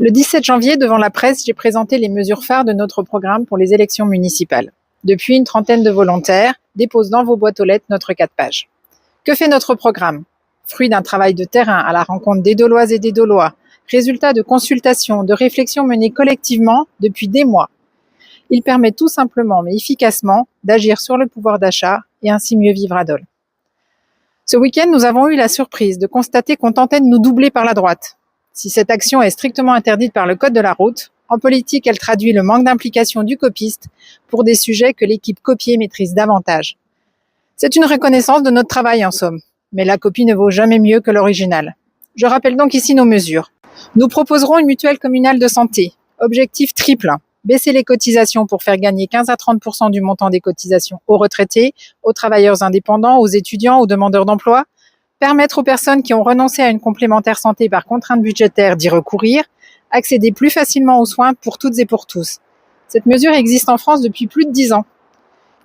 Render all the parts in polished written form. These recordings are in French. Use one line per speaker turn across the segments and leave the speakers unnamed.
Le 17 janvier, devant la presse, j'ai présenté les mesures phares de notre programme pour les élections municipales. Depuis, une trentaine de volontaires déposent dans vos boîtes aux lettres notre 4 pages. Que fait notre programme ? Fruit d'un travail de terrain à la rencontre des Doloises et des Dolois, résultat de consultations, de réflexions menées collectivement depuis des mois. Il permet tout simplement, mais efficacement, d'agir sur le pouvoir d'achat et ainsi mieux vivre à Dole. Ce week-end, nous avons eu la surprise de constater qu'on tentait de nous doubler par la droite. Si cette action est strictement interdite par le code de la route, en politique, elle traduit le manque d'implication du copiste pour des sujets que l'équipe copiée maîtrise davantage. C'est une reconnaissance de notre travail en somme, mais la copie ne vaut jamais mieux que l'original. Je rappelle donc ici nos mesures. Nous proposerons une mutuelle communale de santé. Objectif triple. Baisser les cotisations pour faire gagner 15 à 30% du montant des cotisations aux retraités, aux travailleurs indépendants, aux étudiants, aux demandeurs d'emploi. Permettre aux personnes qui ont renoncé à une complémentaire santé par contrainte budgétaire d'y recourir. Accéder plus facilement aux soins pour toutes et pour tous. Cette mesure existe en France depuis plus de 10 ans.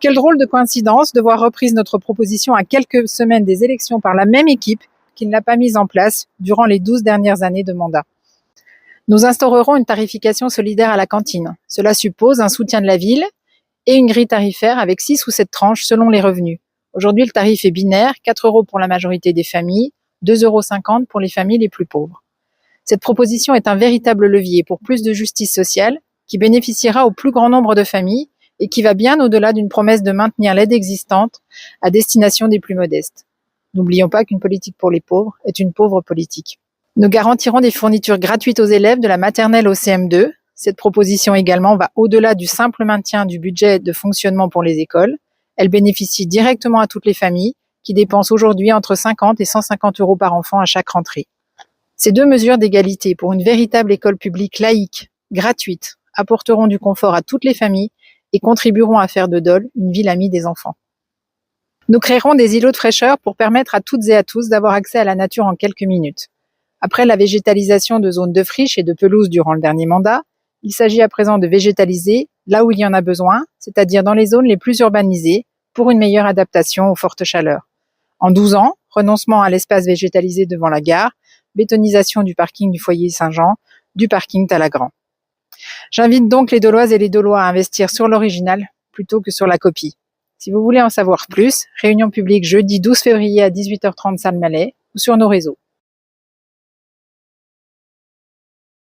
Quelle drôle de coïncidence de voir reprise notre proposition à quelques semaines des élections par la même équipe qui ne l'a pas mise en place durant les 12 dernières années de mandat. Nous instaurerons une tarification solidaire à la cantine. Cela suppose un soutien de la ville et une grille tarifaire avec 6 ou 7 tranches selon les revenus. Aujourd'hui, le tarif est binaire, 4 € pour la majorité des familles, 2,50 € pour les familles les plus pauvres. Cette proposition est un véritable levier pour plus de justice sociale qui bénéficiera au plus grand nombre de familles et qui va bien au-delà d'une promesse de maintenir l'aide existante à destination des plus modestes. N'oublions pas qu'une politique pour les pauvres est une pauvre politique. Nous garantirons des fournitures gratuites aux élèves de la maternelle au CM2. Cette proposition également va au-delà du simple maintien du budget de fonctionnement pour les écoles. Elle bénéficie directement à toutes les familles qui dépensent aujourd'hui entre 50 et 150 € par enfant à chaque rentrée. Ces 2 mesures d'égalité pour une véritable école publique laïque, gratuite, apporteront du confort à toutes les familles et contribueront à faire de Dole une ville amie des enfants. Nous créerons des îlots de fraîcheur pour permettre à toutes et à tous d'avoir accès à la nature en quelques minutes. Après la végétalisation de zones de friches et de pelouses durant le dernier mandat, il s'agit à présent de végétaliser là où il y en a besoin, c'est-à-dire dans les zones les plus urbanisées, pour une meilleure adaptation aux fortes chaleurs. En 12 ans, renoncement à l'espace végétalisé devant la gare, bétonisation du parking du foyer Saint-Jean, du parking Talagrand. J'invite donc les Doloises et les Dolois à investir sur l'original plutôt que sur la copie. Si vous voulez en savoir plus, réunion publique jeudi 12 février à 18h30 salle Mallet ou sur nos réseaux.